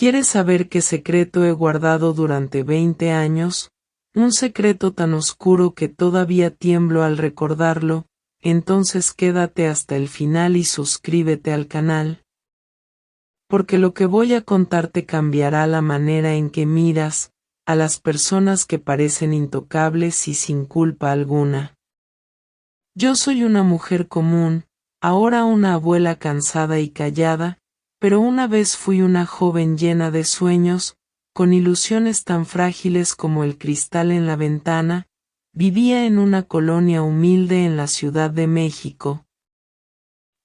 ¿Quieres saber qué secreto he guardado durante 20 años? Un secreto tan oscuro que todavía tiemblo al recordarlo. Entonces quédate hasta el final y suscríbete al canal. Porque lo que voy a contarte cambiará la manera en que miras a las personas que parecen intocables y sin culpa alguna. Yo soy una mujer común, ahora una abuela cansada y callada, pero una vez fui una joven llena de sueños, con ilusiones tan frágiles como el cristal en la ventana. Vivía en una colonia humilde en la Ciudad de México.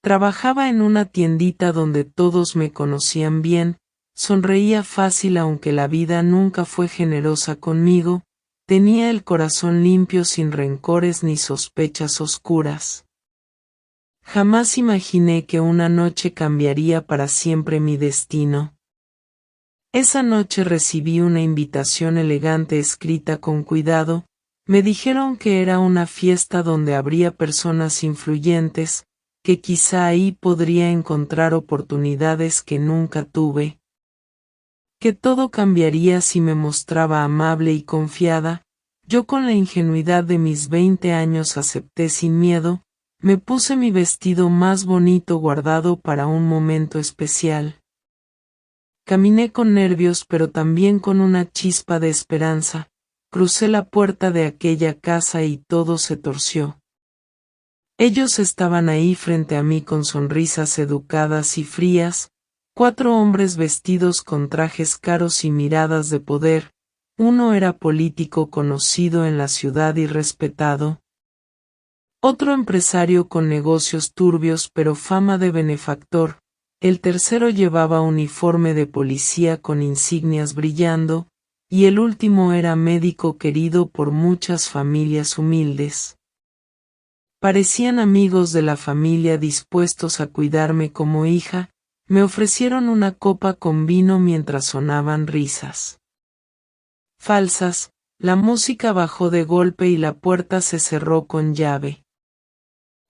Trabajaba en una tiendita donde todos me conocían bien, sonreía fácil aunque la vida nunca fue generosa conmigo, tenía el corazón limpio sin rencores ni sospechas oscuras. Jamás imaginé que una noche cambiaría para siempre mi destino. Esa noche recibí una invitación elegante escrita con cuidado. Me dijeron que era una fiesta donde habría personas influyentes, que quizá ahí podría encontrar oportunidades que nunca tuve. Que todo cambiaría si me mostraba amable y confiada. Yo con la ingenuidad de mis 20 años acepté sin miedo, me puse mi vestido más bonito guardado para un momento especial. Caminé con nervios pero también con una chispa de esperanza. Crucé la puerta de aquella casa y todo se torció. Ellos estaban ahí frente a mí con sonrisas educadas y frías, 4 hombres vestidos con trajes caros y miradas de poder. Uno era político conocido en la ciudad y respetado. Otro empresario con negocios turbios pero fama de benefactor. El tercero llevaba uniforme de policía con insignias brillando. Y el último era médico querido por muchas familias humildes. Parecían amigos de la familia dispuestos a cuidarme como hija. Me ofrecieron una copa con vino mientras sonaban risas falsas. La música bajó de golpe y la puerta se cerró con llave.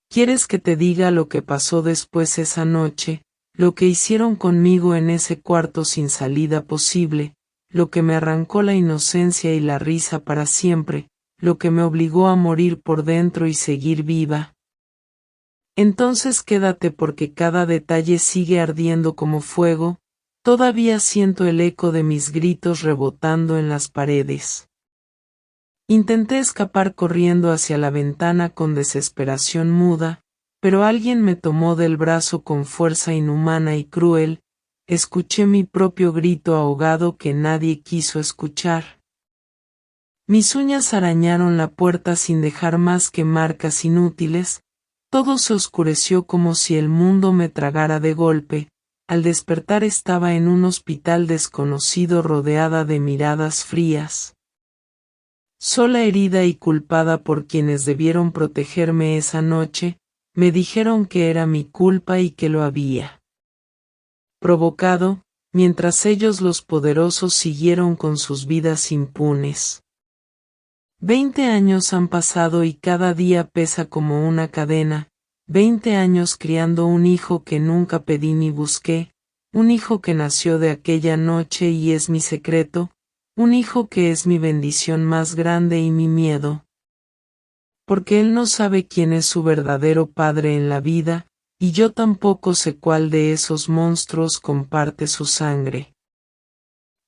¿Quieres que te diga lo que pasó después esa noche? Lo que hicieron conmigo en ese cuarto sin salida posible. Lo que me arrancó la inocencia y la risa para siempre, lo que me obligó a morir por dentro y seguir viva. Entonces quédate porque cada detalle sigue ardiendo como fuego, todavía siento el eco de mis gritos rebotando en las paredes. Intenté escapar corriendo hacia la ventana con desesperación muda, pero alguien me tomó del brazo con fuerza inhumana y cruel. Escuché mi propio grito ahogado que nadie quiso escuchar. Mis uñas arañaron la puerta sin dejar más que marcas inútiles. Todo se oscureció como si el mundo me tragara de golpe. Al despertar estaba en un hospital desconocido rodeada de miradas frías. Sola, herida y culpada por quienes debieron protegerme esa noche, me dijeron que era mi culpa y que lo había provocado, mientras ellos los poderosos siguieron con sus vidas impunes. 20 años han pasado y cada día pesa como una cadena, 20 años criando un hijo que nunca pedí ni busqué, un hijo que nació de aquella noche y es mi secreto, un hijo que es mi bendición más grande y mi miedo. Porque él no sabe quién es su verdadero padre en la vida, y yo tampoco sé cuál de esos monstruos comparte su sangre.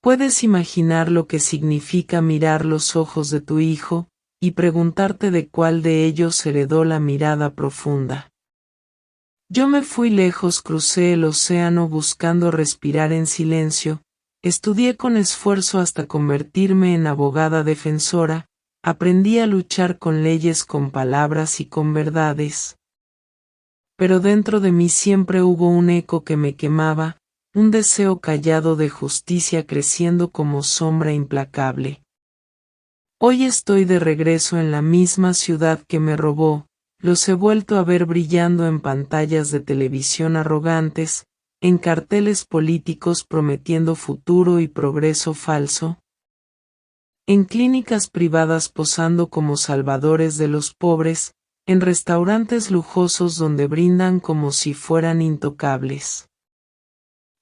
Puedes imaginar lo que significa mirar los ojos de tu hijo, y preguntarte de cuál de ellos heredó la mirada profunda. Yo me fui lejos, crucé el océano buscando respirar en silencio, estudié con esfuerzo hasta convertirme en abogada defensora, aprendí a luchar con leyes, con palabras y con verdades. Pero dentro de mí siempre hubo un eco que me quemaba, un deseo callado de justicia creciendo como sombra implacable. Hoy estoy de regreso en la misma ciudad que me robó, los he vuelto a ver brillando en pantallas de televisión arrogantes, en carteles políticos prometiendo futuro y progreso falso, en clínicas privadas posando como salvadores de los pobres, en restaurantes lujosos donde brindan como si fueran intocables.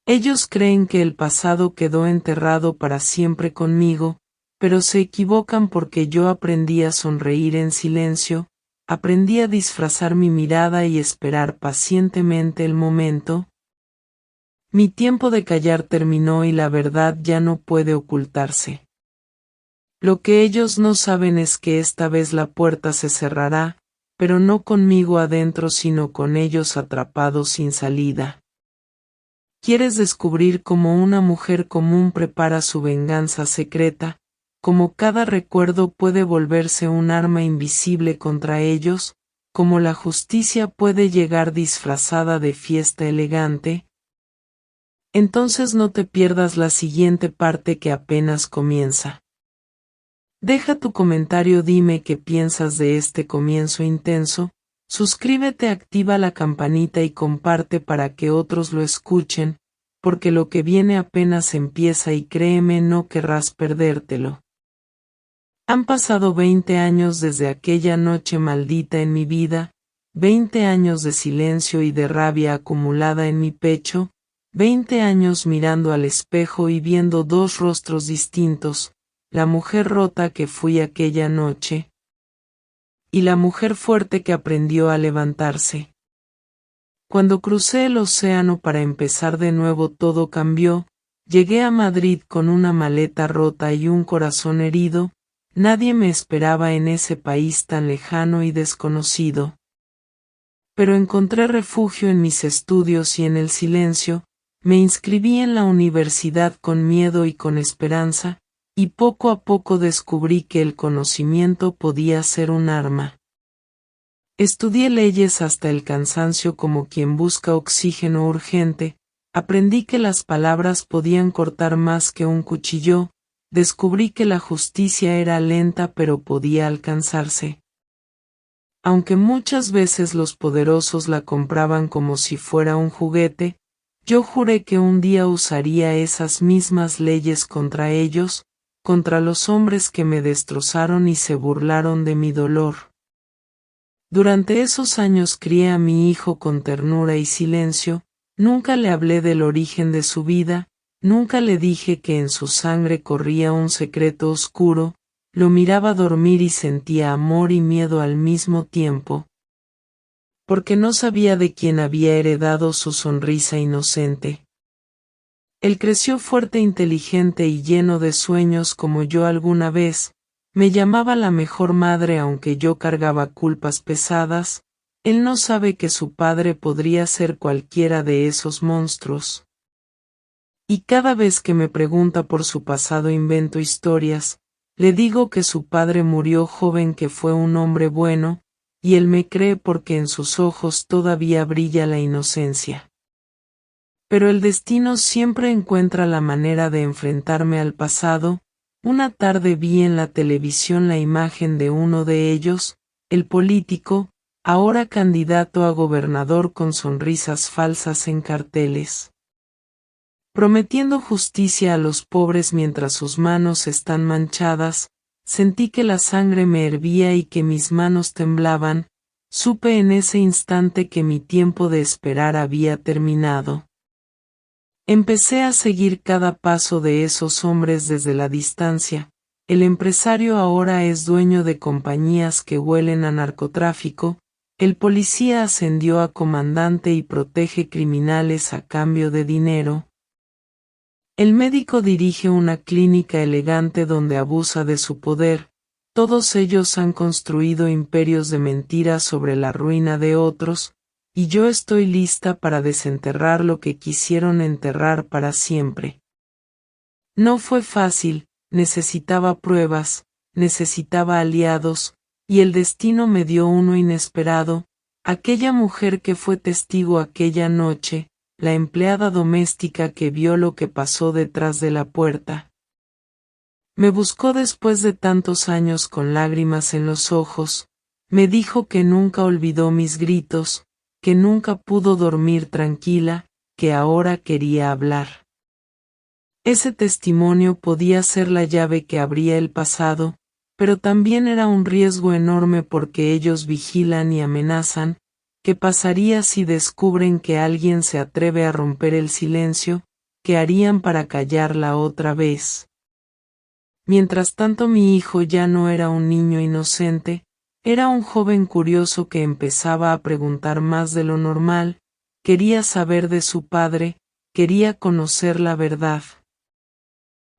Ellos creen que el pasado quedó enterrado para siempre conmigo, pero se equivocan porque yo aprendí a sonreír en silencio, aprendí a disfrazar mi mirada y esperar pacientemente el momento. Mi tiempo de callar terminó y la verdad ya no puede ocultarse. Lo que ellos no saben es que esta vez la puerta se cerrará, pero no conmigo adentro sino con ellos atrapados sin salida. ¿Quieres descubrir cómo una mujer común prepara su venganza secreta? Cómo cada recuerdo puede volverse un arma invisible contra ellos, cómo la justicia puede llegar disfrazada de fiesta elegante. Entonces no te pierdas la siguiente parte que apenas comienza. Deja tu comentario, dime qué piensas de este comienzo intenso, suscríbete, activa la campanita y comparte para que otros lo escuchen, porque lo que viene apenas empieza y créeme no querrás perdértelo. Han pasado 20 años desde aquella noche maldita en mi vida, 20 años de silencio y de rabia acumulada en mi pecho, 20 años mirando al espejo y viendo dos rostros distintos, la mujer rota que fui aquella noche y la mujer fuerte que aprendió a levantarse. Cuando crucé el océano para empezar de nuevo todo cambió, llegué a Madrid con una maleta rota y un corazón herido, nadie me esperaba en ese país tan lejano y desconocido. Pero encontré refugio en mis estudios y en el silencio, me inscribí en la universidad con miedo y con esperanza, y poco a poco descubrí que el conocimiento podía ser un arma. Estudié leyes hasta el cansancio como quien busca oxígeno urgente, aprendí que las palabras podían cortar más que un cuchillo, descubrí que la justicia era lenta pero podía alcanzarse. Aunque muchas veces los poderosos la compraban como si fuera un juguete, yo juré que un día usaría esas mismas leyes contra ellos, contra los hombres que me destrozaron y se burlaron de mi dolor. Durante esos años crié a mi hijo con ternura y silencio, nunca le hablé del origen de su vida, nunca le dije que en su sangre corría un secreto oscuro, lo miraba dormir y sentía amor y miedo al mismo tiempo. Porque no sabía de quién había heredado su sonrisa inocente. Él creció fuerte, inteligente y lleno de sueños como yo alguna vez, me llamaba la mejor madre aunque yo cargaba culpas pesadas, él no sabe que su padre podría ser cualquiera de esos monstruos. Y cada vez que me pregunta por su pasado invento historias, le digo que su padre murió joven, que fue un hombre bueno, y él me cree porque en sus ojos todavía brilla la inocencia. Pero el destino siempre encuentra la manera de enfrentarme al pasado. Una tarde vi en la televisión la imagen de uno de ellos, el político, ahora candidato a gobernador con sonrisas falsas en carteles, prometiendo justicia a los pobres mientras sus manos están manchadas. Sentí que la sangre me hervía y que mis manos temblaban, supe en ese instante que mi tiempo de esperar había terminado. Empecé a seguir cada paso de esos hombres desde la distancia. El empresario ahora es dueño de compañías que huelen a narcotráfico, el policía ascendió a comandante y protege criminales a cambio de dinero. El médico dirige una clínica elegante donde abusa de su poder. Todos ellos han construido imperios de mentiras sobre la ruina de otros, y yo estoy lista para desenterrar lo que quisieron enterrar para siempre. No fue fácil, necesitaba pruebas, necesitaba aliados, y el destino me dio uno inesperado, aquella mujer que fue testigo aquella noche, la empleada doméstica que vio lo que pasó detrás de la puerta. Me buscó después de tantos años con lágrimas en los ojos, me dijo que nunca olvidó mis gritos, que nunca pudo dormir tranquila, que ahora quería hablar. Ese testimonio podía ser la llave que abría el pasado, pero también era un riesgo enorme porque ellos vigilan y amenazan. ¿Qué pasaría si descubren que alguien se atreve a romper el silencio? ¿qué harían para callarla otra vez? Mientras tanto mi hijo ya no era un niño inocente, era un joven curioso que empezaba a preguntar más de lo normal, quería saber de su padre, quería conocer la verdad.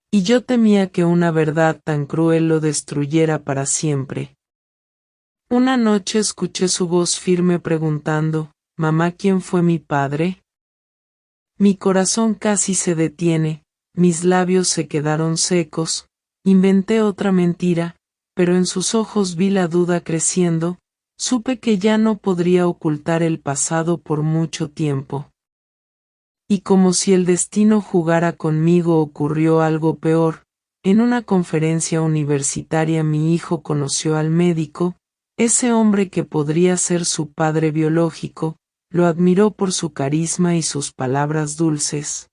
Y yo temía que una verdad tan cruel lo destruyera para siempre. Una noche escuché su voz firme preguntando, «Mamá, ¿quién fue mi padre?» Mi corazón casi se detiene, mis labios se quedaron secos, inventé otra mentira, pero en sus ojos vi la duda creciendo, supe que ya no podría ocultar el pasado por mucho tiempo. Y como si el destino jugara conmigo ocurrió algo peor, en una conferencia universitaria mi hijo conoció al médico, ese hombre que podría ser su padre biológico, lo admiró por su carisma y sus palabras dulces.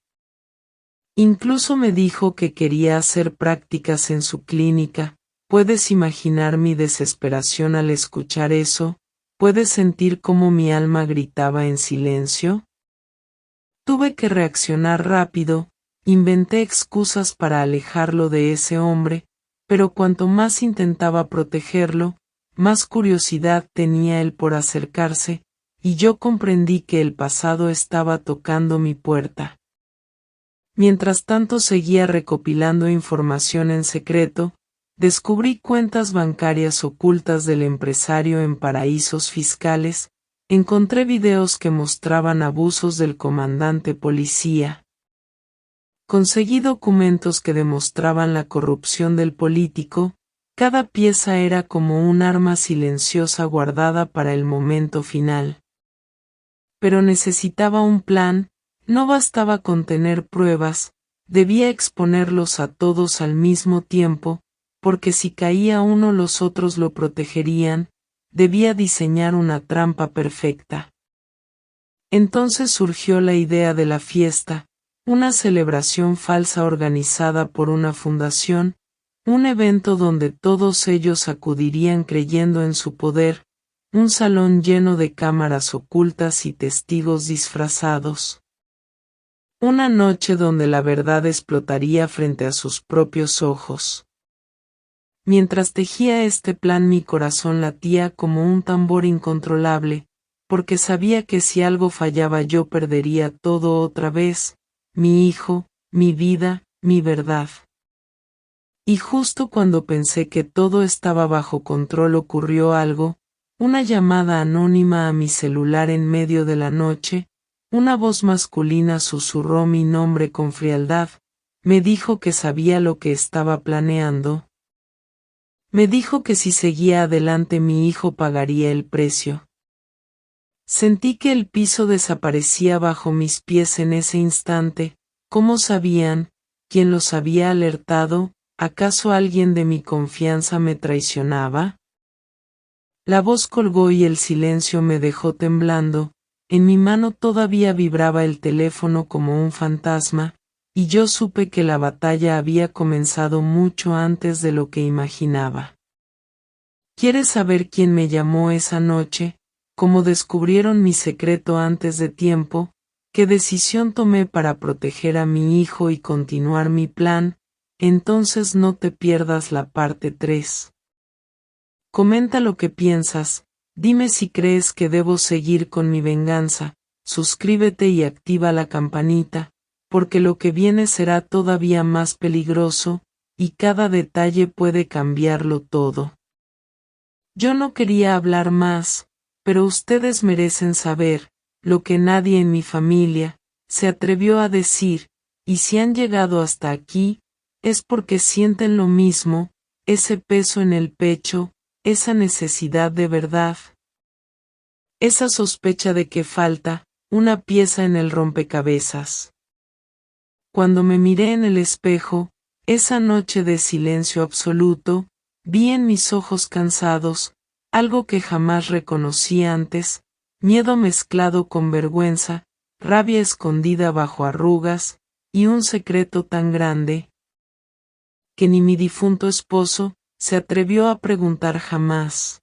Incluso me dijo que quería hacer prácticas en su clínica. ¿Puedes imaginar mi desesperación al escuchar eso? ¿Puedes sentir cómo mi alma gritaba en silencio? Tuve que reaccionar rápido, inventé excusas para alejarlo de ese hombre, pero cuanto más intentaba protegerlo, más curiosidad tenía él por acercarse, y yo comprendí que el pasado estaba tocando mi puerta. Mientras tanto seguía recopilando información en secreto, descubrí cuentas bancarias ocultas del empresario en paraísos fiscales, encontré videos que mostraban abusos del comandante policía. Conseguí documentos que demostraban la corrupción del político, cada pieza era como un arma silenciosa guardada para el momento final. Pero necesitaba un plan, no bastaba con tener pruebas, debía exponerlos a todos al mismo tiempo, porque si caía uno los otros lo protegerían, debía diseñar una trampa perfecta. Entonces surgió la idea de la fiesta, una celebración falsa organizada por una fundación, un evento donde todos ellos acudirían creyendo en su poder, un salón lleno de cámaras ocultas y testigos disfrazados. Una noche donde la verdad explotaría frente a sus propios ojos. Mientras tejía este plan mi corazón latía como un tambor incontrolable, porque sabía que si algo fallaba yo perdería todo otra vez, mi hijo, mi vida, mi verdad. Y justo cuando pensé que todo estaba bajo control ocurrió algo, una llamada anónima a mi celular en medio de la noche, una voz masculina susurró mi nombre con frialdad, me dijo que sabía lo que estaba planeando. Me dijo que si seguía adelante mi hijo pagaría el precio. Sentí que el piso desaparecía bajo mis pies en ese instante. ¿Cómo sabían? ¿Quién los había alertado? ¿Acaso alguien de mi confianza me traicionaba? La voz colgó y el silencio me dejó temblando, en mi mano todavía vibraba el teléfono como un fantasma, y yo supe que la batalla había comenzado mucho antes de lo que imaginaba. ¿Quieres saber quién me llamó esa noche? ¿Cómo descubrieron mi secreto antes de tiempo? ¿Qué decisión tomé para proteger a mi hijo y continuar mi plan? Entonces no te pierdas la parte 3. Comenta lo que piensas, dime si crees que debo seguir con mi venganza, suscríbete y activa la campanita, porque lo que viene será todavía más peligroso, y cada detalle puede cambiarlo todo. Yo no quería hablar más, pero ustedes merecen saber, lo que nadie en mi familia se atrevió a decir, y si han llegado hasta aquí, es porque sienten lo mismo, ese peso en el pecho, esa necesidad de verdad. Esa sospecha de que falta una pieza en el rompecabezas. Cuando me miré en el espejo, esa noche de silencio absoluto, vi en mis ojos cansados, algo que jamás reconocí antes, miedo mezclado con vergüenza, rabia escondida bajo arrugas, y un secreto tan grande, que ni mi difunto esposo se atrevió a preguntar jamás.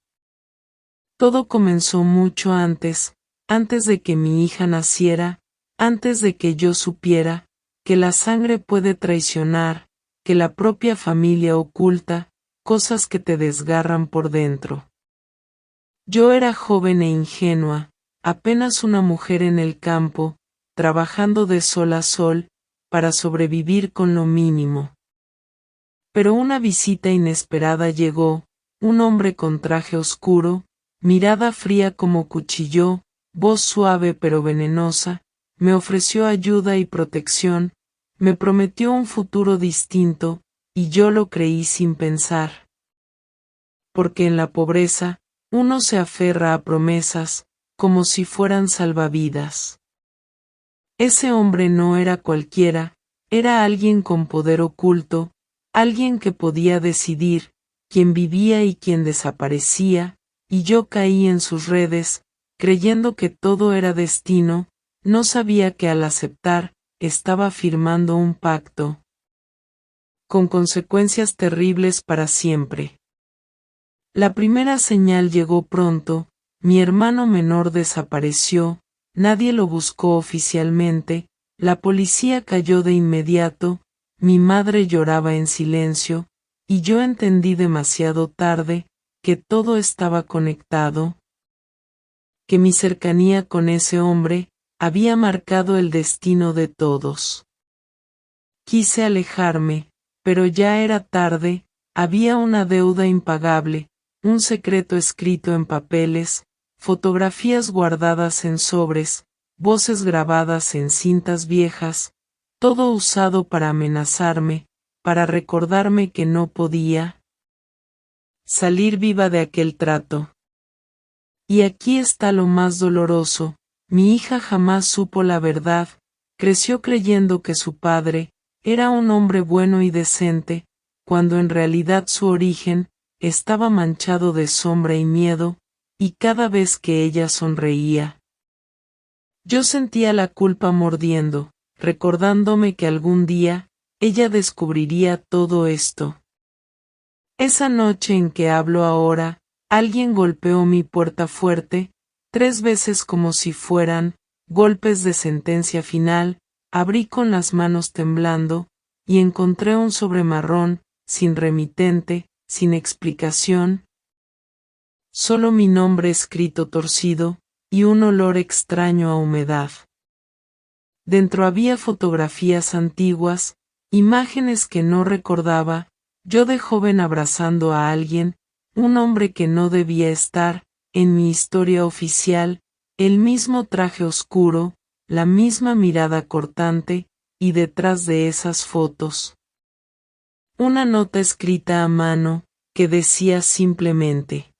Todo comenzó mucho antes de que mi hija naciera, antes de que yo supiera, que la sangre puede traicionar, que la propia familia oculta, cosas que te desgarran por dentro. Yo era joven e ingenua, apenas una mujer en el campo, trabajando de sol a sol, para sobrevivir con lo mínimo. Pero una visita inesperada llegó, un hombre con traje oscuro, mirada fría como cuchillo, voz suave pero venenosa, me ofreció ayuda y protección, me prometió un futuro distinto, y yo lo creí sin pensar. Porque en la pobreza, uno se aferra a promesas, como si fueran salvavidas. Ese hombre no era cualquiera, era alguien con poder oculto, alguien que podía decidir, quién vivía y quién desaparecía, y yo caí en sus redes, creyendo que todo era destino, no sabía que al aceptar, estaba firmando un pacto, con consecuencias terribles para siempre. La primera señal llegó pronto, mi hermano menor desapareció, nadie lo buscó oficialmente, la policía cayó de inmediato, mi madre lloraba en silencio, y yo entendí demasiado tarde, que todo estaba conectado, que mi cercanía con ese hombre, había marcado el destino de todos. Quise alejarme, pero ya era tarde, había una deuda impagable, un secreto escrito en papeles, fotografías guardadas en sobres, voces grabadas en cintas viejas, todo usado para amenazarme, para recordarme que no podía salir viva de aquel trato. Y aquí está lo más doloroso, mi hija jamás supo la verdad, creció creyendo que su padre era un hombre bueno y decente, cuando en realidad su origen estaba manchado de sombra y miedo, y cada vez que ella sonreía, yo sentía la culpa mordiendo, recordándome que algún día, ella descubriría todo esto. Esa noche en que hablo ahora, alguien golpeó mi puerta fuerte, 3 veces como si fueran golpes de sentencia final, abrí con las manos temblando, y encontré un sobre marrón, sin remitente, sin explicación, solo mi nombre escrito torcido, y un olor extraño a humedad. Dentro había fotografías antiguas, imágenes que no recordaba, yo de joven abrazando a alguien, un hombre que no debía estar, en mi historia oficial, el mismo traje oscuro, la misma mirada cortante, y detrás de esas fotos, una nota escrita a mano, que decía simplemente: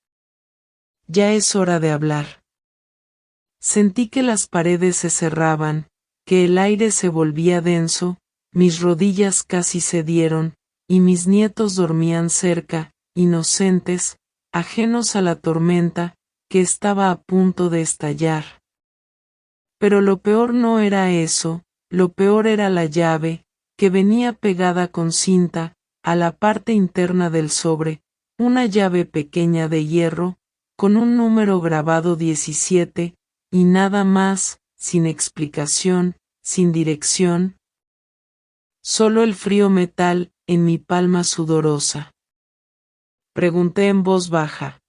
ya es hora de hablar. Sentí que las paredes se cerraban, que el aire se volvía denso, mis rodillas casi cedieron, y mis nietos dormían cerca, inocentes, ajenos a la tormenta, que estaba a punto de estallar. Pero lo peor no era eso, lo peor era la llave, que venía pegada con cinta, a la parte interna del sobre, una llave pequeña de hierro, con un número grabado 17, y nada más, sin explicación, sin dirección. Solo el frío metal, en mi palma sudorosa. Pregunté en voz baja: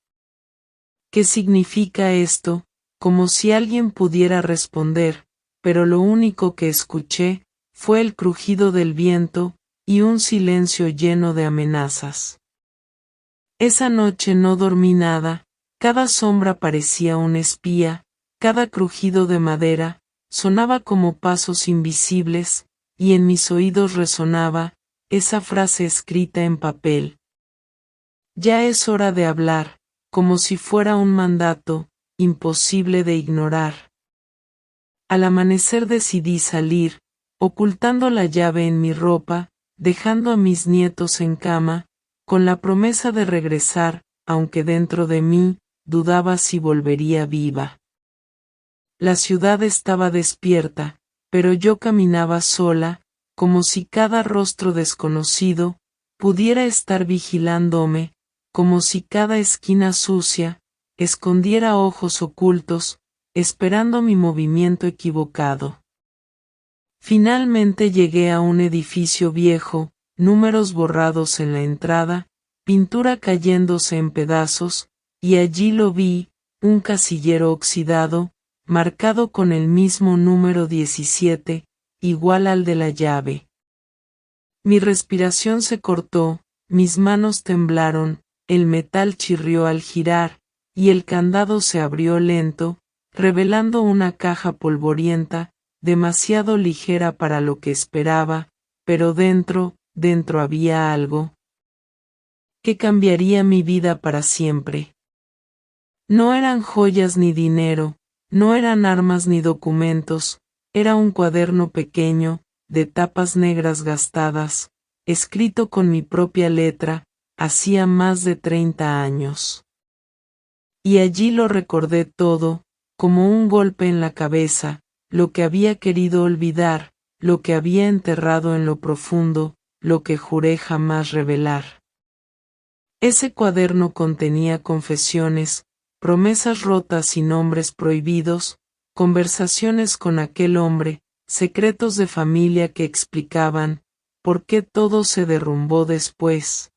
¿qué significa esto? Como si alguien pudiera responder, pero lo único que escuché fue el crujido del viento y un silencio lleno de amenazas. Esa noche no dormí nada, cada sombra parecía un espía, cada crujido de madera sonaba como pasos invisibles, y en mis oídos resonaba esa frase escrita en papel: ya es hora de hablar, como si fuera un mandato, imposible de ignorar. Al amanecer decidí salir, ocultando la llave en mi ropa, dejando a mis nietos en cama, con la promesa de regresar, aunque dentro de mí, dudaba si volvería viva. La ciudad estaba despierta, pero yo caminaba sola, como si cada rostro desconocido pudiera estar vigilándome, como si cada esquina sucia escondiera ojos ocultos, esperando mi movimiento equivocado. Finalmente llegué a un edificio viejo, números borrados en la entrada, pintura cayéndose en pedazos, y allí lo vi, un casillero oxidado, marcado con el mismo número 17, igual al de la llave. Mi respiración se cortó, mis manos temblaron, el metal chirrió al girar, y el candado se abrió lento, revelando una caja polvorienta, demasiado ligera para lo que esperaba, pero dentro había algo que cambiaría mi vida para siempre. No eran joyas ni dinero, no eran armas ni documentos, era un cuaderno pequeño, de tapas negras gastadas, escrito con mi propia letra, hacía más de 30 años. Y allí lo recordé todo, como un golpe en la cabeza, lo que había querido olvidar, lo que había enterrado en lo profundo, lo que juré jamás revelar. Ese cuaderno contenía confesiones, promesas rotas y nombres prohibidos, conversaciones con aquel hombre, secretos de familia que explicaban por qué todo se derrumbó después.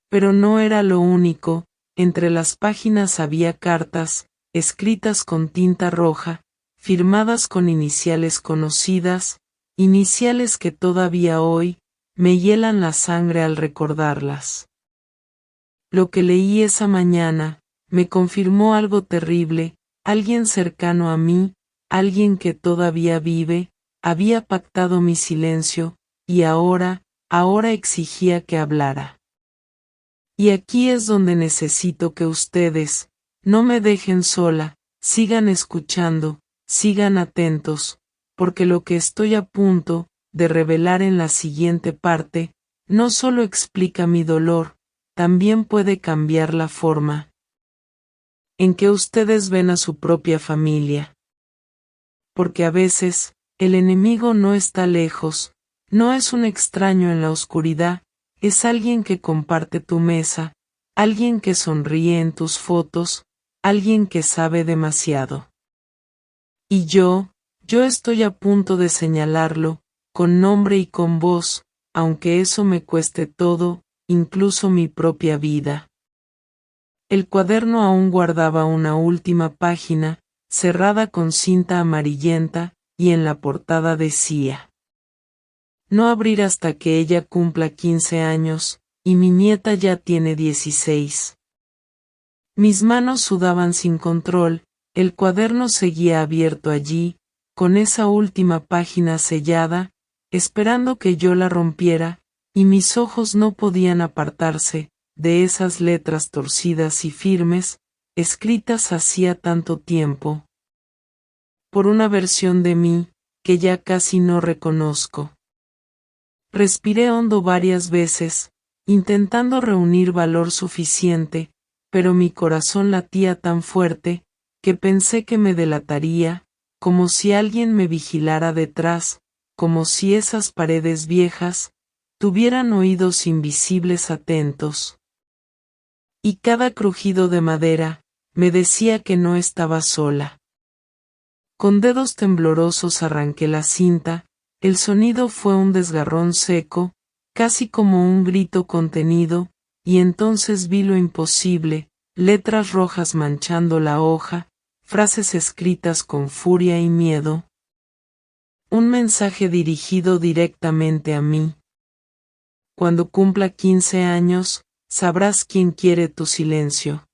Pero no era lo único, entre las páginas había cartas, escritas con tinta roja, firmadas con iniciales conocidas, iniciales que todavía hoy me hielan la sangre al recordarlas. Lo que leí esa mañana me confirmó algo terrible, alguien cercano a mí, alguien que todavía vive, había pactado mi silencio, y ahora exigía que hablara. Y aquí es donde necesito que ustedes no me dejen sola, sigan escuchando, sigan atentos, porque lo que estoy a punto de revelar en la siguiente parte, no solo explica mi dolor, también puede cambiar la forma en que ustedes ven a su propia familia. Porque a veces, el enemigo no está lejos, no es un extraño en la oscuridad, es alguien que comparte tu mesa, alguien que sonríe en tus fotos, alguien que sabe demasiado. Y yo estoy a punto de señalarlo, con nombre y con voz, aunque eso me cueste todo, incluso mi propia vida. El cuaderno aún guardaba una última página, cerrada con cinta amarillenta, y en la portada decía: no abrir hasta que ella cumpla 15 años, y mi nieta ya tiene 16. Mis manos sudaban sin control, el cuaderno seguía abierto allí, con esa última página sellada, esperando que yo la rompiera, y mis ojos no podían apartarse de esas letras torcidas y firmes, escritas hacía tanto tiempo, por una versión de mí, que ya casi no reconozco. Respiré hondo varias veces, intentando reunir valor suficiente, pero mi corazón latía tan fuerte, que pensé que me delataría, como si alguien me vigilara detrás, como si esas paredes viejas tuvieran oídos invisibles atentos. Y cada crujido de madera me decía que no estaba sola. Con dedos temblorosos arranqué la cinta, el sonido fue un desgarrón seco, casi como un grito contenido, y entonces vi lo imposible, letras rojas manchando la hoja, frases escritas con furia y miedo. Un mensaje dirigido directamente a mí. Cuando cumpla 15 años, sabrás quién quiere tu silencio.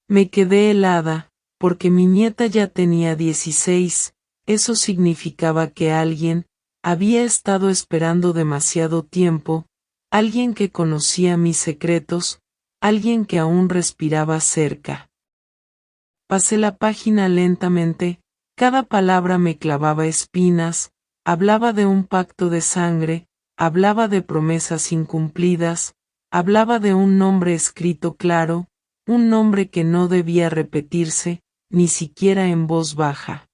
Me quedé helada, porque mi nieta ya tenía 16, eso significaba que alguien había estado esperando demasiado tiempo, alguien que conocía mis secretos, alguien que aún respiraba cerca. Pasé la página lentamente, cada palabra me clavaba espinas, hablaba de un pacto de sangre, hablaba de promesas incumplidas, hablaba de un nombre escrito claro, un nombre que no debía repetirse, ni siquiera en voz baja.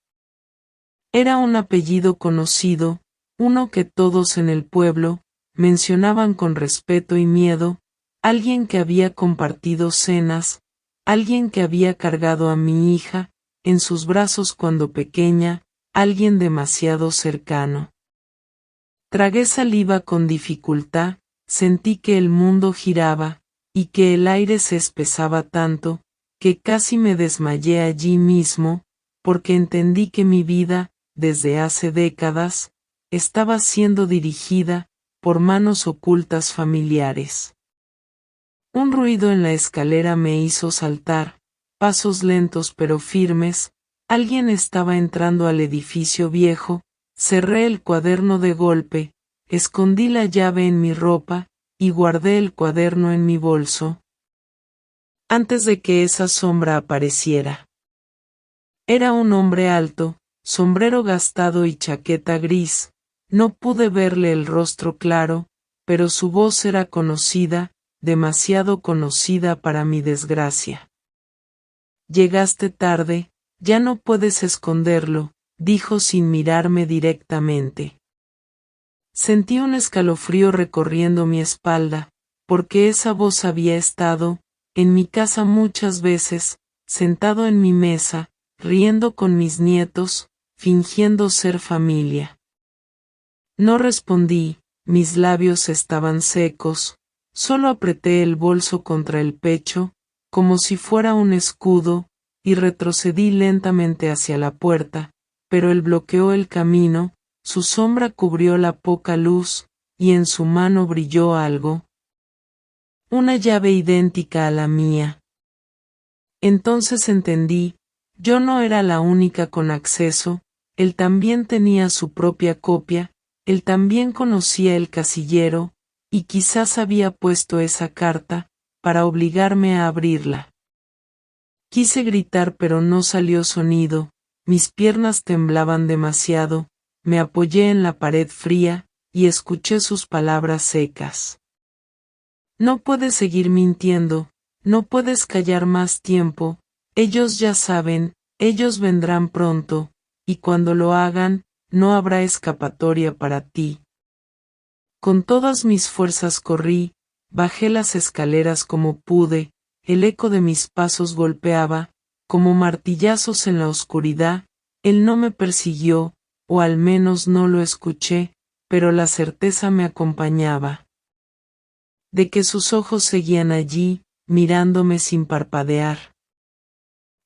Era un apellido conocido, uno que todos en el pueblo mencionaban con respeto y miedo, alguien que había compartido cenas, alguien que había cargado a mi hija en sus brazos cuando pequeña, alguien demasiado cercano. Tragué saliva con dificultad, sentí que el mundo giraba, y que el aire se espesaba tanto, que casi me desmayé allí mismo, porque entendí que mi vida, desde hace décadas, estaba siendo dirigida por manos ocultas familiares. Un ruido en la escalera me hizo saltar, pasos lentos pero firmes, alguien estaba entrando al edificio viejo, cerré el cuaderno de golpe, escondí la llave en mi ropa, y guardé el cuaderno en mi bolso, antes de que esa sombra apareciera. Era un hombre alto, sombrero gastado y chaqueta gris, no pude verle el rostro claro, pero su voz era conocida, demasiado conocida para mi desgracia. Llegaste tarde, ya no puedes esconderlo, dijo sin mirarme directamente. Sentí un escalofrío recorriendo mi espalda, porque esa voz había estado, en mi casa muchas veces, sentado en mi mesa, riendo con mis nietos, fingiendo ser familia. No respondí, mis labios estaban secos, solo apreté el bolso contra el pecho, como si fuera un escudo, y retrocedí lentamente hacia la puerta, pero él bloqueó el camino, su sombra cubrió la poca luz, y en su mano brilló algo. Una llave idéntica a la mía. Entonces entendí, yo no era la única con acceso, él también tenía su propia copia, él también conocía el casillero, y quizás había puesto esa carta, para obligarme a abrirla. Quise gritar pero no salió sonido, mis piernas temblaban demasiado, me apoyé en la pared fría, y escuché sus palabras secas. No puedes seguir mintiendo, no puedes callar más tiempo, ellos ya saben, ellos vendrán pronto, y cuando lo hagan, no habrá escapatoria para ti. Con todas mis fuerzas corrí, bajé las escaleras como pude, el eco de mis pasos golpeaba, como martillazos en la oscuridad, él no me persiguió, o al menos no lo escuché, pero la certeza me acompañaba. De que sus ojos seguían allí, mirándome sin parpadear.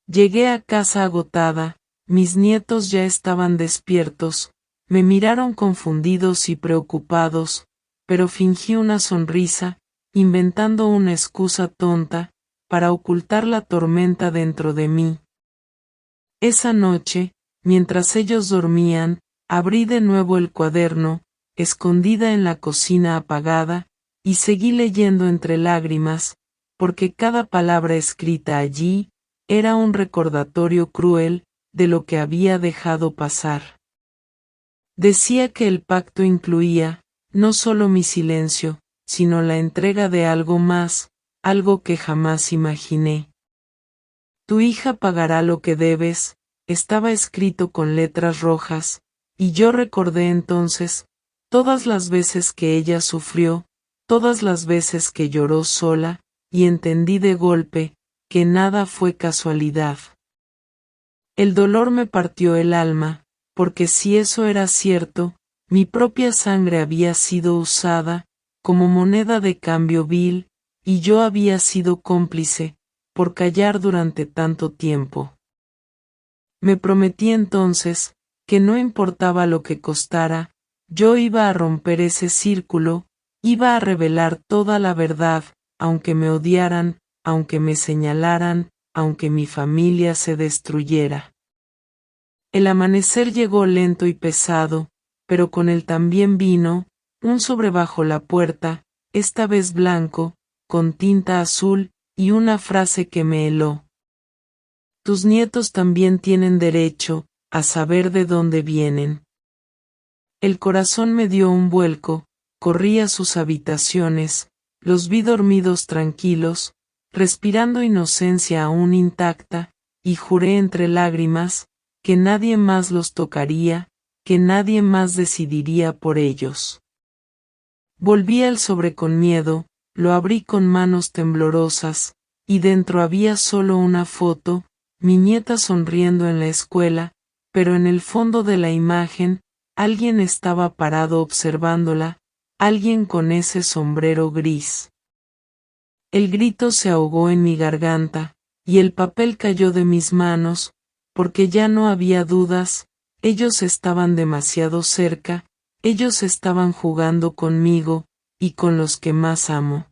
Llegué a casa agotada, mis nietos ya estaban despiertos, me miraron confundidos y preocupados, pero fingí una sonrisa, inventando una excusa tonta, para ocultar la tormenta dentro de mí. Esa noche, mientras ellos dormían, abrí de nuevo el cuaderno, escondida en la cocina apagada, y seguí leyendo entre lágrimas, porque cada palabra escrita allí, era un recordatorio cruel, de lo que había dejado pasar. Decía que el pacto incluía, no solo mi silencio, sino la entrega de algo más, algo que jamás imaginé. Tu hija pagará lo que debes, estaba escrito con letras rojas, y yo recordé entonces, todas las veces que ella sufrió, todas las veces que lloró sola, y entendí de golpe, que nada fue casualidad. El dolor me partió el alma, porque si eso era cierto, mi propia sangre había sido usada, como moneda de cambio vil, y yo había sido cómplice, por callar durante tanto tiempo. Me prometí entonces, que no importaba lo que costara, yo iba a romper ese círculo, iba a revelar toda la verdad, aunque me odiaran, aunque me señalaran, aunque mi familia se destruyera. El amanecer llegó lento y pesado, pero con él también vino, un sobre bajo la puerta, esta vez blanco, con tinta azul, y una frase que me heló. Tus nietos también tienen derecho, a saber de dónde vienen. El corazón me dio un vuelco, corrí a sus habitaciones, los vi dormidos tranquilos, respirando inocencia aún intacta, y juré entre lágrimas, que nadie más los tocaría, que nadie más decidiría por ellos. Volví al sobre con miedo, lo abrí con manos temblorosas, y dentro había solo una foto, mi nieta sonriendo en la escuela, pero en el fondo de la imagen, alguien estaba parado observándola, alguien con ese sombrero gris. El grito se ahogó en mi garganta, y el papel cayó de mis manos, porque ya no había dudas, ellos estaban demasiado cerca, ellos estaban jugando conmigo, y con los que más amo.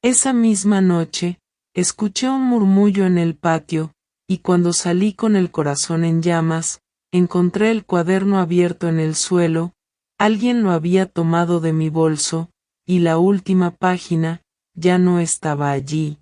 Esa misma noche, escuché un murmullo en el patio, y cuando salí con el corazón en llamas, encontré el cuaderno abierto en el suelo, alguien lo había tomado de mi bolso, y la última página, ya no estaba allí.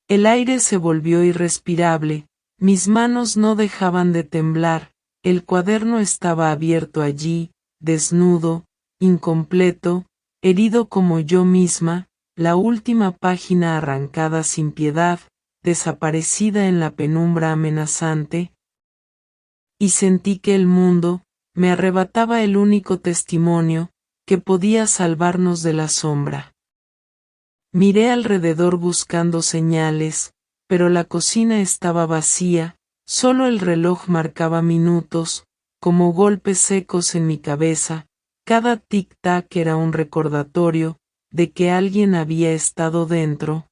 El aire se volvió irrespirable, mis manos no dejaban de temblar, el cuaderno estaba abierto allí, desnudo, incompleto, herido como yo misma, la última página arrancada sin piedad, desaparecida en la penumbra amenazante, y sentí que el mundo, me arrebataba el único testimonio, que podía salvarnos de la sombra. Miré alrededor buscando señales, pero la cocina estaba vacía, solo el reloj marcaba minutos, como golpes secos en mi cabeza, cada tic-tac era un recordatorio, de que alguien había estado dentro,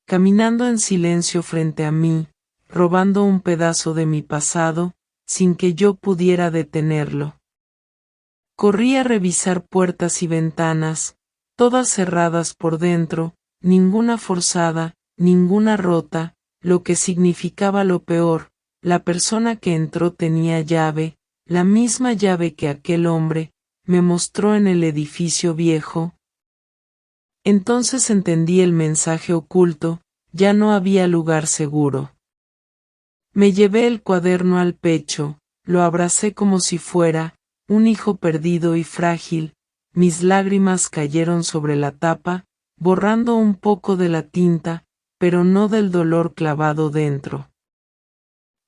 caminando en silencio frente a mí, robando un pedazo de mi pasado, sin que yo pudiera detenerlo. Corrí a revisar puertas y ventanas, todas cerradas por dentro, ninguna forzada, ninguna rota, lo que significaba lo peor, la persona que entró tenía llave, la misma llave que aquel hombre, me mostró en el edificio viejo. Entonces entendí el mensaje oculto, ya no había lugar seguro. Me llevé el cuaderno al pecho, lo abracé como si fuera un hijo perdido y frágil, mis lágrimas cayeron sobre la tapa, borrando un poco de la tinta, pero no del dolor clavado dentro.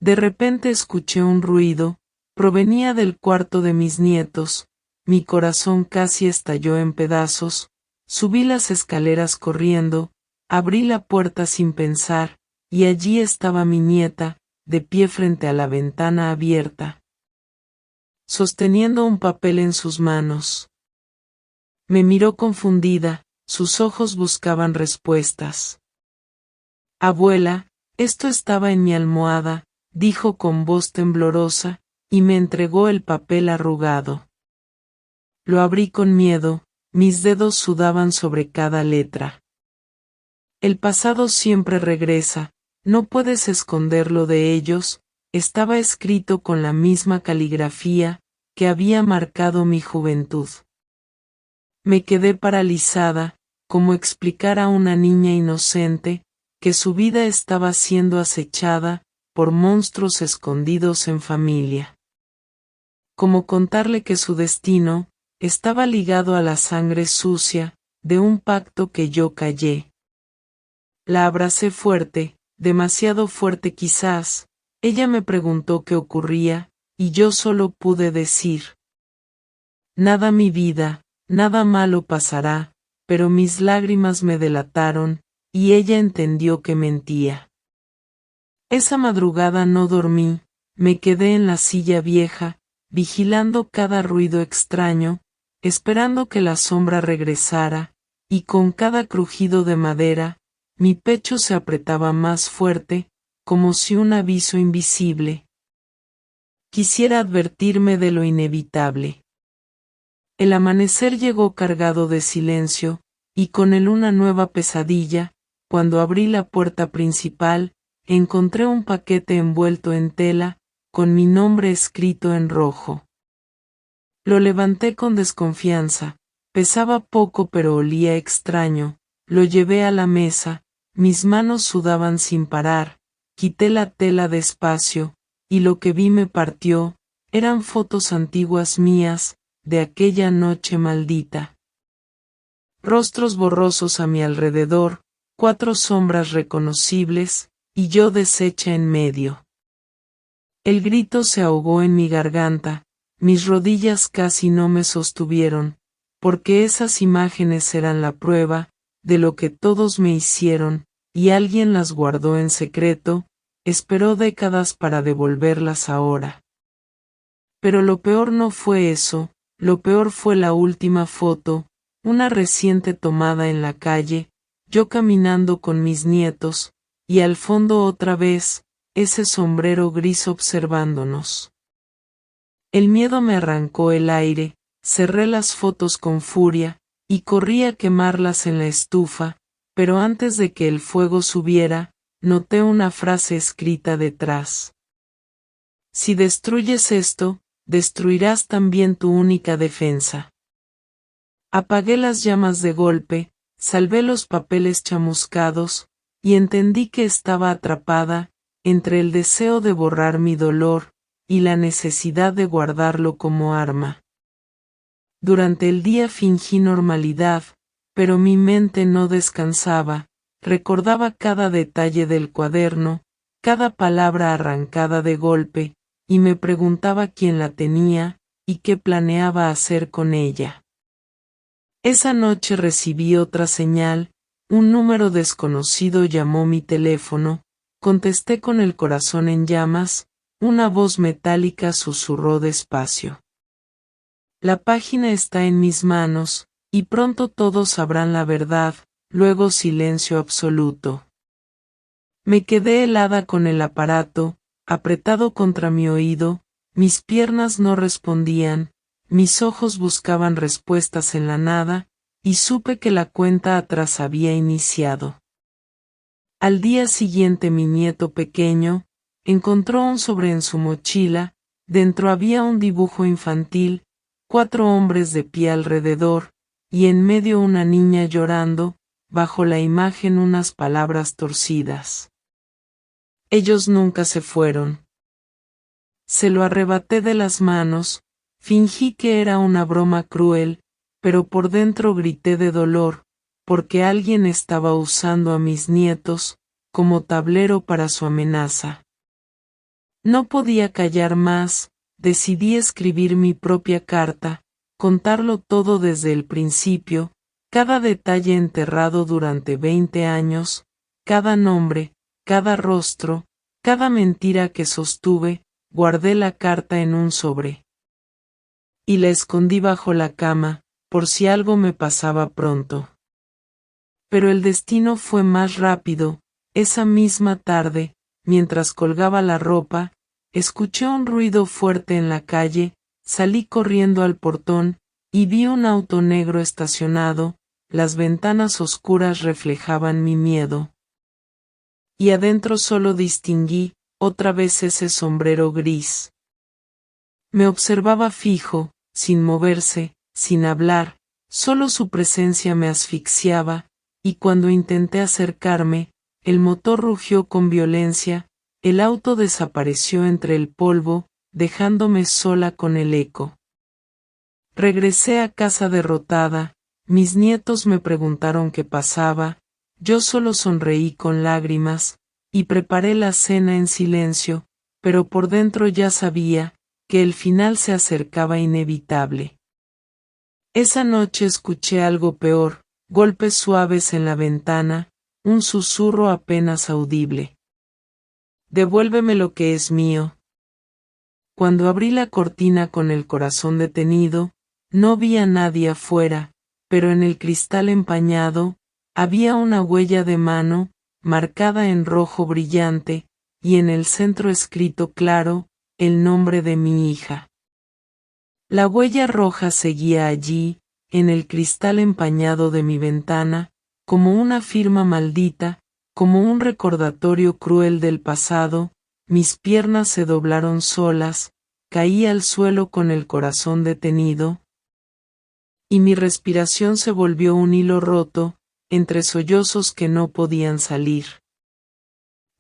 De repente escuché un ruido, provenía del cuarto de mis nietos, mi corazón casi estalló en pedazos, subí las escaleras corriendo, abrí la puerta sin pensar, y allí estaba mi nieta, de pie frente a la ventana abierta, sosteniendo un papel en sus manos. Me miró confundida, sus ojos buscaban respuestas. Abuela, esto estaba en mi almohada, dijo con voz temblorosa, y me entregó el papel arrugado. Lo abrí con miedo, mis dedos sudaban sobre cada letra. El pasado siempre regresa, no puedes esconderlo de ellos, estaba escrito con la misma caligrafía, que había marcado mi juventud. Me quedé paralizada, como explicar a una niña inocente, que su vida estaba siendo acechada, por monstruos escondidos en familia. Como contarle que su destino, estaba ligado a la sangre sucia, de un pacto que yo callé. La abracé fuerte, demasiado fuerte quizás, ella me preguntó qué ocurría, y yo solo pude decir: nada mi vida, nada malo pasará, pero mis lágrimas me delataron, y ella entendió que mentía. Esa madrugada no dormí, me quedé en la silla vieja, vigilando cada ruido extraño, esperando que la sombra regresara, y con cada crujido de madera, mi pecho se apretaba más fuerte, como si un aviso invisible quisiera advertirme de lo inevitable. El amanecer llegó cargado de silencio, y con él una nueva pesadilla. Cuando abrí la puerta principal, encontré un paquete envuelto en tela, con mi nombre escrito en rojo. Lo levanté con desconfianza, pesaba poco pero olía extraño, lo llevé a la mesa, mis manos sudaban sin parar, quité la tela despacio, y lo que vi me partió, eran fotos antiguas mías, de aquella noche maldita. Rostros borrosos a mi alrededor, 4 sombras reconocibles, y yo deshecha en medio. El grito se ahogó en mi garganta, mis rodillas casi no me sostuvieron, porque esas imágenes eran la prueba, de lo que todos me hicieron, y alguien las guardó en secreto, esperó décadas para devolverlas ahora. Pero lo peor no fue eso, lo peor fue la última foto, una reciente tomada en la calle, yo caminando con mis nietos, y al fondo otra vez, ese sombrero gris observándonos. El miedo me arrancó el aire, cerré las fotos con furia, y corrí a quemarlas en la estufa, pero antes de que el fuego subiera, noté una frase escrita detrás. Si destruyes esto, destruirás también tu única defensa. Apagué las llamas de golpe, salvé los papeles chamuscados, y entendí que estaba atrapada, entre el deseo de borrar mi dolor, y la necesidad de guardarlo como arma. Durante el día fingí normalidad, pero mi mente no descansaba, recordaba cada detalle del cuaderno, cada palabra arrancada de golpe, y me preguntaba quién la tenía, y qué planeaba hacer con ella. Esa noche recibí otra señal, un número desconocido llamó mi teléfono, contesté con el corazón en llamas, una voz metálica susurró despacio. La página está en mis manos, y pronto todos sabrán la verdad, luego silencio absoluto. Me quedé helada con el aparato, apretado contra mi oído, mis piernas no respondían, mis ojos buscaban respuestas en la nada, y supe que la cuenta atrás había iniciado. Al día siguiente mi nieto pequeño, encontró un sobre en su mochila, dentro había un dibujo infantil, 4 hombres de pie alrededor, y en medio una niña llorando, bajo la imagen unas palabras torcidas. Ellos nunca se fueron. Se lo arrebaté de las manos, fingí que era una broma cruel, pero por dentro grité de dolor, porque alguien estaba usando a mis nietos, como tablero para su amenaza. No podía callar más, decidí escribir mi propia carta, contarlo todo desde el principio, cada detalle enterrado durante 20 años, cada nombre, cada rostro, cada mentira que sostuve, guardé la carta en un sobre. Y la escondí bajo la cama, por si algo me pasaba pronto. Pero el destino fue más rápido, esa misma tarde, mientras colgaba la ropa, escuché un ruido fuerte en la calle, salí corriendo al portón, y vi un auto negro estacionado, las ventanas oscuras reflejaban mi miedo. Y adentro solo distinguí, otra vez ese sombrero gris. Me observaba fijo, sin moverse, sin hablar, solo su presencia me asfixiaba, y cuando intenté acercarme, el motor rugió con violencia, el auto desapareció entre el polvo, dejándome sola con el eco. Regresé a casa derrotada, mis nietos me preguntaron qué pasaba, yo solo sonreí con lágrimas, y preparé la cena en silencio, pero por dentro ya sabía, que el final se acercaba inevitable. Esa noche escuché algo peor, golpes suaves en la ventana, un susurro apenas audible. Devuélveme lo que es mío. Cuando abrí la cortina con el corazón detenido, no vi a nadie afuera, pero en el cristal empañado, había una huella de mano, marcada en rojo brillante, y en el centro escrito claro, el nombre de mi hija. La huella roja seguía allí, en el cristal empañado de mi ventana, como una firma maldita, como un recordatorio cruel del pasado, mis piernas se doblaron solas, caí al suelo con el corazón detenido, y mi respiración se volvió un hilo roto, entre sollozos que no podían salir.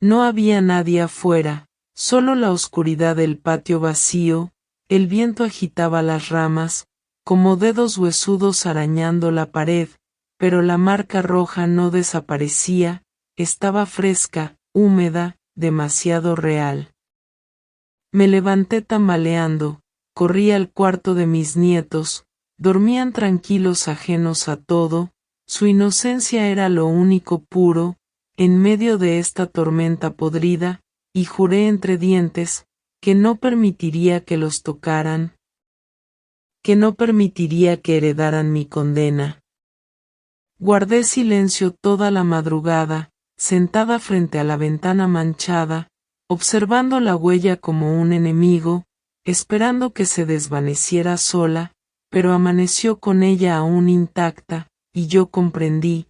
No había nadie afuera, solo la oscuridad del patio vacío, el viento agitaba las ramas, como dedos huesudos arañando la pared, pero la marca roja no desaparecía, estaba fresca, húmeda, demasiado real. Me levanté tambaleando, corrí al cuarto de mis nietos, dormían tranquilos ajenos a todo, su inocencia era lo único puro, en medio de esta tormenta podrida, y juré entre dientes, que no permitiría que los tocaran, que no permitiría que heredaran mi condena. Guardé silencio toda la madrugada, sentada frente a la ventana manchada, observando la huella como un enemigo, esperando que se desvaneciera sola, pero amaneció con ella aún intacta, y yo comprendí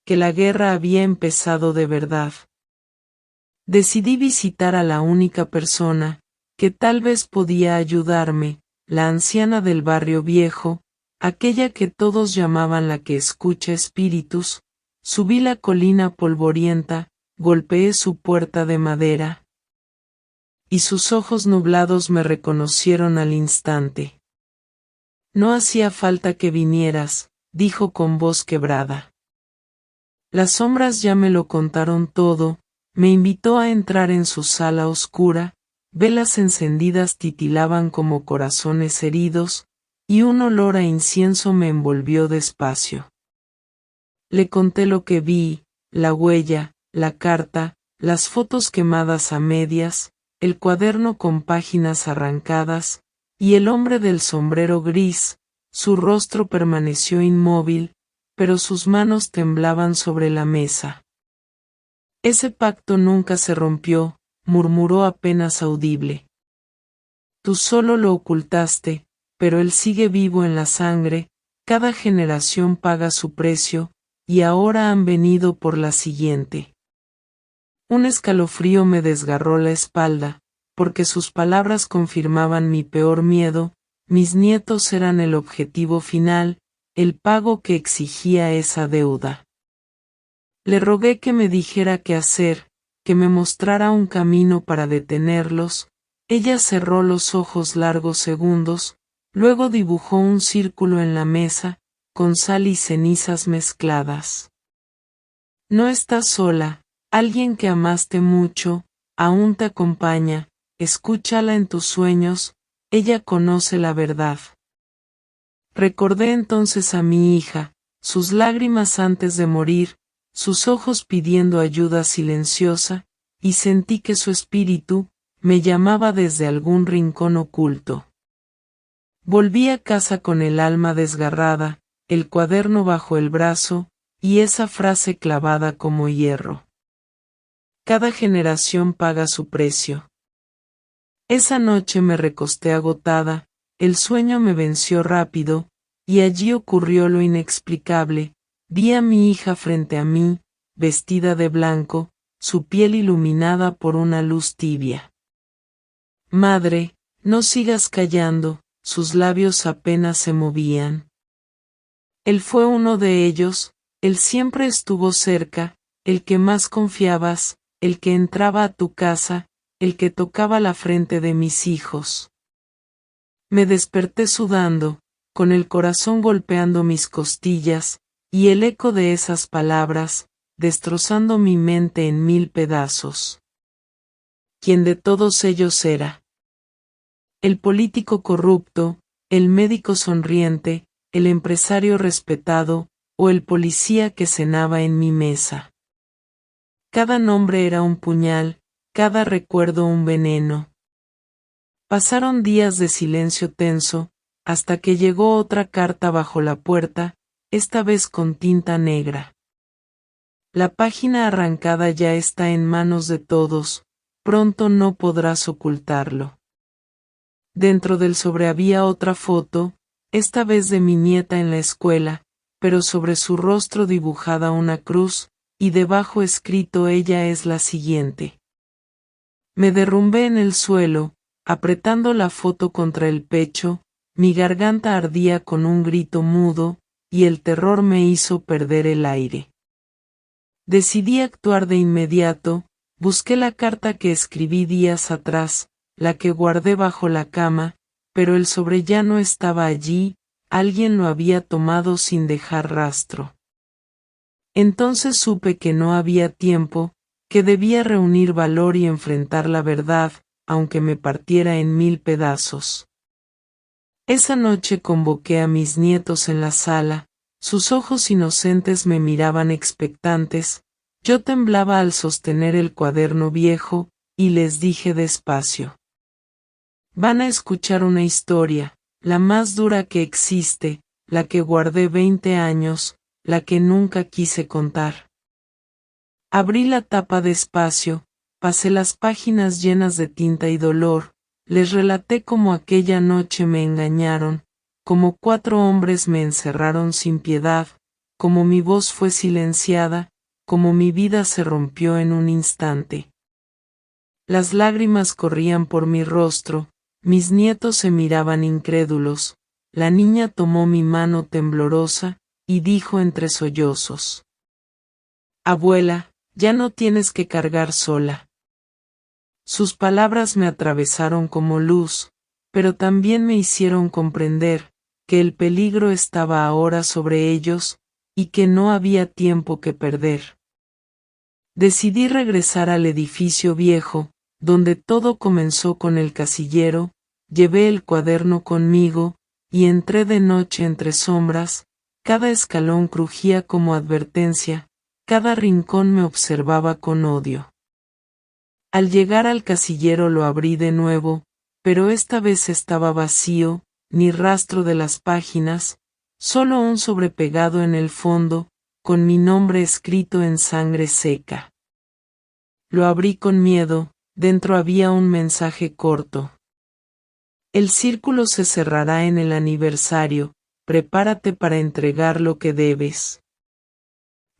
que la guerra había empezado de verdad. Decidí visitar a la única persona que tal vez podía ayudarme, la anciana del barrio viejo, aquella que todos llamaban la que escucha espíritus. Subí la colina polvorienta, golpeé su puerta de madera, y sus ojos nublados me reconocieron al instante. No hacía falta que vinieras, dijo con voz quebrada. Las sombras ya me lo contaron todo. Me invitó a entrar en su sala oscura, velas encendidas titilaban como corazones heridos, y un olor a incienso me envolvió despacio. Le conté lo que vi, la huella, la carta, las fotos quemadas a medias, el cuaderno con páginas arrancadas, y el hombre del sombrero gris. Su rostro permaneció inmóvil, pero sus manos temblaban sobre la mesa. Ese pacto nunca se rompió, murmuró apenas audible. Tú solo lo ocultaste, pero él sigue vivo en la sangre, cada generación paga su precio, y ahora han venido por la siguiente. Un escalofrío me desgarró la espalda, porque sus palabras confirmaban mi peor miedo. Mis nietos eran el objetivo final, el pago que exigía esa deuda. Le rogué que me dijera qué hacer, que me mostrara un camino para detenerlos. Ella cerró los ojos largos segundos, luego dibujó un círculo en la mesa, con sal y cenizas mezcladas. No estás sola, alguien que amaste mucho, aún te acompaña, escúchala en tus sueños, ella conoce la verdad. Recordé entonces a mi hija, sus lágrimas antes de morir, sus ojos pidiendo ayuda silenciosa, y sentí que su espíritu me llamaba desde algún rincón oculto. Volví a casa con el alma desgarrada, el cuaderno bajo el brazo, y esa frase clavada como hierro. Cada generación paga su precio. Esa noche me recosté agotada, el sueño me venció rápido, y allí ocurrió lo inexplicable. Vi a mi hija frente a mí, vestida de blanco, su piel iluminada por una luz tibia. Madre, no sigas callando, sus labios apenas se movían. Él fue uno de ellos, él siempre estuvo cerca, el que más confiabas, el que entraba a tu casa, el que tocaba la frente de mis hijos. Me desperté sudando, con el corazón golpeando mis costillas, y el eco de esas palabras, destrozando mi mente en 1000 pedazos. ¿Quién de todos ellos era? El político corrupto, el médico sonriente, el empresario respetado, o el policía que cenaba en mi mesa. Cada nombre era un puñal, cada recuerdo un veneno. Pasaron días de silencio tenso, hasta que llegó otra carta bajo la puerta, esta vez con tinta negra. La página arrancada ya está en manos de todos, pronto no podrás ocultarlo. Dentro del sobre había otra foto, esta vez de mi nieta en la escuela, pero sobre su rostro dibujada una cruz, y debajo escrito ella es la siguiente. Me derrumbé en el suelo, apretando la foto contra el pecho, mi garganta ardía con un grito mudo, y el terror me hizo perder el aire. Decidí actuar de inmediato, busqué la carta que escribí días atrás, la que guardé bajo la cama, pero el sobre ya no estaba allí, alguien lo había tomado sin dejar rastro. Entonces supe que no había tiempo, que debía reunir valor y enfrentar la verdad, aunque me partiera en 1000 pedazos. Esa noche convoqué a mis nietos en la sala, sus ojos inocentes me miraban expectantes, Yo temblaba al sostener el cuaderno viejo, y les dije despacio. Van a escuchar una historia, la más dura que existe, la que guardé 20 años, la que nunca quise contar. Abrí la tapa despacio, pasé las páginas llenas de tinta y dolor, les relaté cómo aquella noche me engañaron, cómo 4 hombres me encerraron sin piedad, cómo mi voz fue silenciada, cómo mi vida se rompió en un instante. Las lágrimas corrían por mi rostro, mis nietos se miraban incrédulos, la niña tomó mi mano temblorosa, y dijo entre sollozos: Abuela, ya no tienes que cargar sola. Sus palabras me atravesaron como luz, pero también me hicieron comprender que el peligro estaba ahora sobre ellos, y que no había tiempo que perder. Decidí regresar al edificio viejo, donde todo comenzó con el casillero, llevé el cuaderno conmigo, y entré de noche entre sombras, cada escalón crujía como advertencia, cada rincón me observaba con odio. Al llegar al casillero lo abrí de nuevo, pero esta vez estaba vacío, ni rastro de las páginas, solo un sobrepegado en el fondo, con mi nombre escrito en sangre seca. Lo abrí con miedo, dentro había un mensaje corto. El círculo se cerrará en el aniversario, prepárate para entregar lo que debes.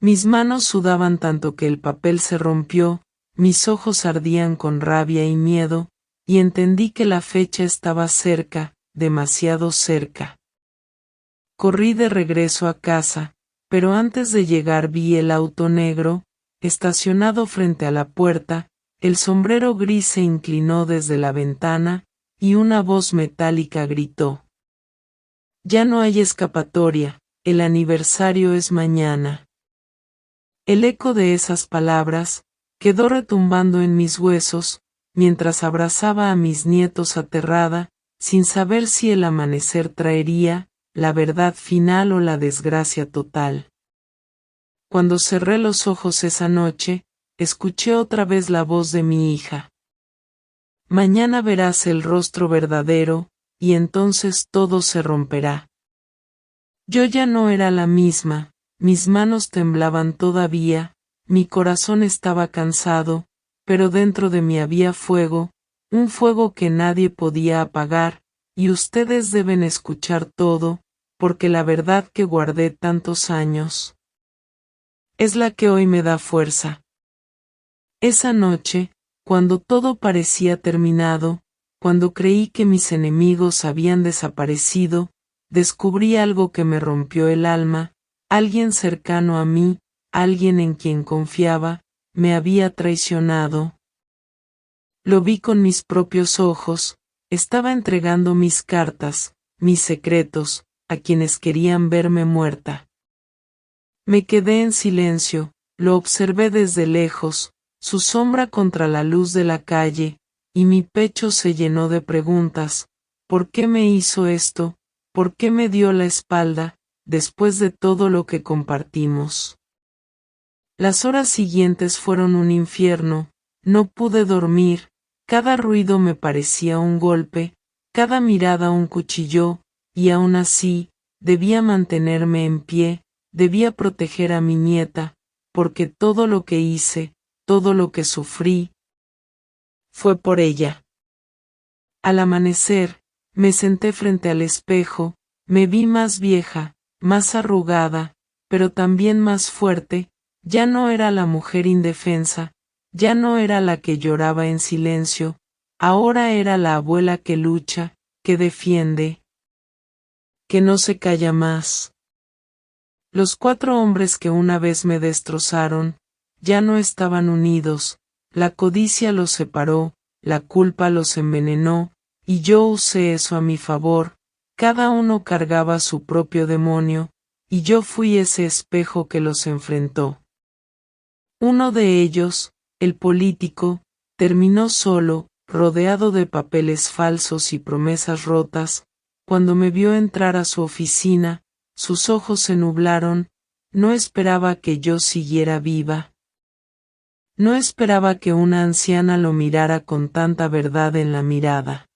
Mis manos sudaban tanto que el papel se rompió, mis ojos ardían con rabia y miedo, y entendí que la fecha estaba cerca, demasiado cerca. Corrí de regreso a casa, pero antes de llegar vi el auto negro, estacionado frente a la puerta, el sombrero gris se inclinó desde la ventana, y una voz metálica gritó: Ya no hay escapatoria, el aniversario es mañana. El eco de esas palabras quedó retumbando en mis huesos, mientras abrazaba a mis nietos aterrada, sin saber si el amanecer traería la verdad final o la desgracia total. Cuando cerré los ojos esa noche, escuché otra vez la voz de mi hija. Mañana verás el rostro verdadero, y entonces todo se romperá. Yo ya no era la misma, mis manos temblaban todavía, mi corazón estaba cansado, pero dentro de mí había fuego, un fuego que nadie podía apagar, y ustedes deben escuchar todo, porque la verdad que guardé tantos años es la que hoy me da fuerza. Esa noche, cuando todo parecía terminado, cuando creí que mis enemigos habían desaparecido, descubrí algo que me rompió el alma, alguien cercano a mí, alguien en quien confiaba, me había traicionado. Lo vi con mis propios ojos, estaba entregando mis cartas, mis secretos, a quienes querían verme muerta. Me quedé en silencio, lo observé desde lejos, su sombra contra la luz de la calle, y mi pecho se llenó de preguntas: ¿por qué me hizo esto? ¿Por qué me dio la espalda, después de todo lo que compartimos? Las horas siguientes fueron un infierno, no pude dormir, cada ruido me parecía un golpe, cada mirada un cuchillo, y aún así, debía mantenerme en pie, debía proteger a mi nieta, porque todo lo que hice, todo lo que sufrí, fue por ella. Al amanecer, me senté frente al espejo, me vi más vieja, más arrugada, pero también más fuerte, ya no era la mujer indefensa, ya no era la que lloraba en silencio, ahora era la abuela que lucha, que defiende, que no se calla más. Los 4 hombres que una vez me destrozaron, ya no estaban unidos, la codicia los separó, la culpa los envenenó, y yo usé eso a mi favor, cada uno cargaba su propio demonio, y yo fui ese espejo que los enfrentó. Uno de ellos, el político, terminó solo, rodeado de papeles falsos y promesas rotas, cuando me vio entrar a su oficina, sus ojos se nublaron, no esperaba que yo siguiera viva. No esperaba que una anciana lo mirara con tanta verdad en la mirada.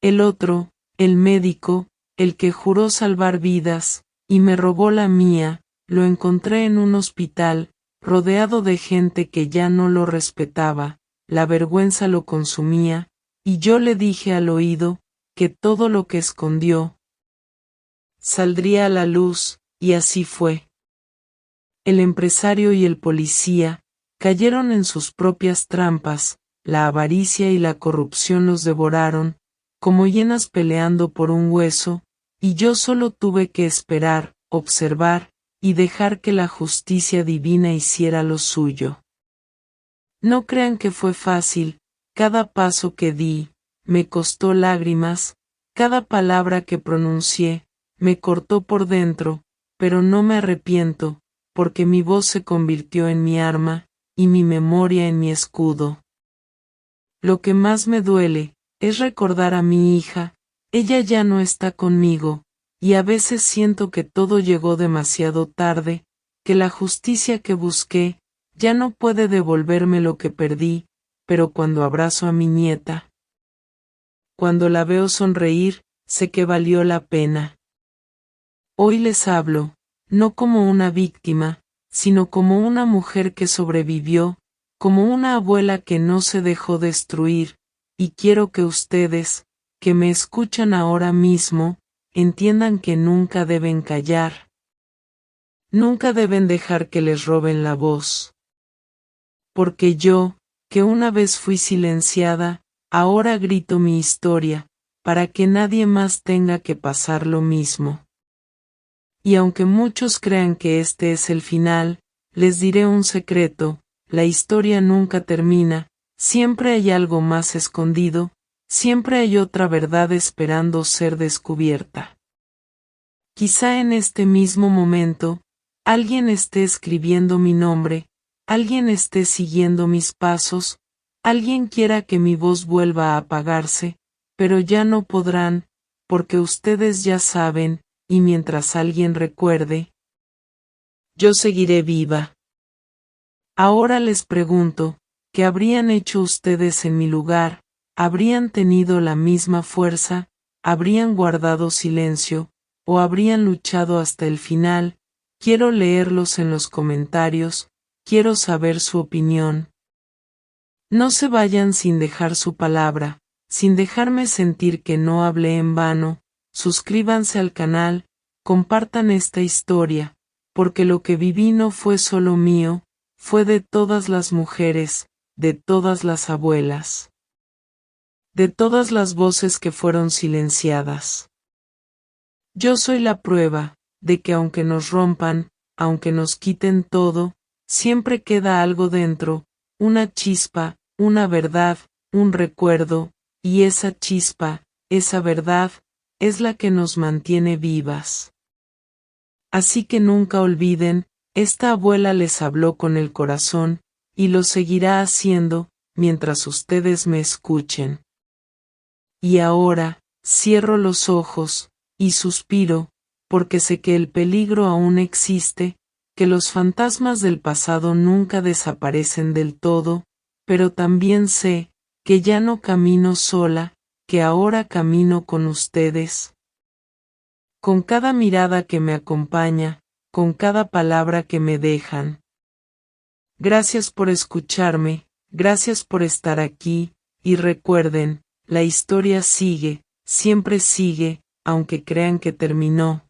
El otro, el médico, el que juró salvar vidas, y me robó la mía, lo encontré en un hospital, rodeado de gente que ya no lo respetaba, la vergüenza lo consumía, y yo le dije al oído, que todo lo que escondió saldría a la luz, y así fue. El empresario y el policía cayeron en sus propias trampas, la avaricia y la corrupción los devoraron, como hienas peleando por un hueso, y yo solo tuve que esperar, observar, y dejar que la justicia divina hiciera lo suyo. No crean que fue fácil, cada paso que di, me costó lágrimas, cada palabra que pronuncié, me cortó por dentro, pero no me arrepiento, porque mi voz se convirtió en mi arma, y mi memoria en mi escudo. Lo que más me duele, es recordar a mi hija, ella ya no está conmigo, y a veces siento que todo llegó demasiado tarde, que la justicia que busqué, ya no puede devolverme lo que perdí, pero cuando abrazo a mi nieta, cuando la veo sonreír, sé que valió la pena. Hoy les hablo, no como una víctima, sino como una mujer que sobrevivió, como una abuela que no se dejó destruir, y quiero que ustedes, que me escuchan ahora mismo, entiendan que nunca deben callar. Nunca deben dejar que les roben la voz. Porque yo, que una vez fui silenciada, ahora grito mi historia, para que nadie más tenga que pasar lo mismo. Y aunque muchos crean que este es el final, les diré un secreto, la historia nunca termina, siempre hay algo más escondido, siempre hay otra verdad esperando ser descubierta. Quizá en este mismo momento, alguien esté escribiendo mi nombre, alguien esté siguiendo mis pasos, alguien quiera que mi voz vuelva a apagarse, pero ya no podrán, porque ustedes ya saben, y mientras alguien recuerde, yo seguiré viva. Ahora les pregunto, ¿qué habrían hecho ustedes en mi lugar? ¿Habrían tenido la misma fuerza? ¿Habrían guardado silencio? ¿O habrían luchado hasta el final? Quiero leerlos en los comentarios, quiero saber su opinión. No se vayan sin dejar su palabra, sin dejarme sentir que no hablé en vano. Suscríbanse al canal, compartan esta historia, porque lo que viví no fue solo mío, fue de todas las mujeres, de todas las abuelas, de todas las voces que fueron silenciadas. Yo soy la prueba, de que aunque nos rompan, aunque nos quiten todo, siempre queda algo dentro, una chispa, una verdad, un recuerdo, y esa chispa, esa verdad, es la que nos mantiene vivas. Así que nunca olviden, esta abuela les habló con el corazón, y lo seguirá haciendo, mientras ustedes me escuchen. Y ahora, cierro los ojos, y suspiro, porque sé que el peligro aún existe, que los fantasmas del pasado nunca desaparecen del todo, pero también sé, que ya no camino sola, que ahora camino con ustedes. Con cada mirada que me acompaña, con cada palabra que me dejan. Gracias por escucharme, gracias por estar aquí, y recuerden, la historia sigue, siempre sigue, aunque crean que terminó.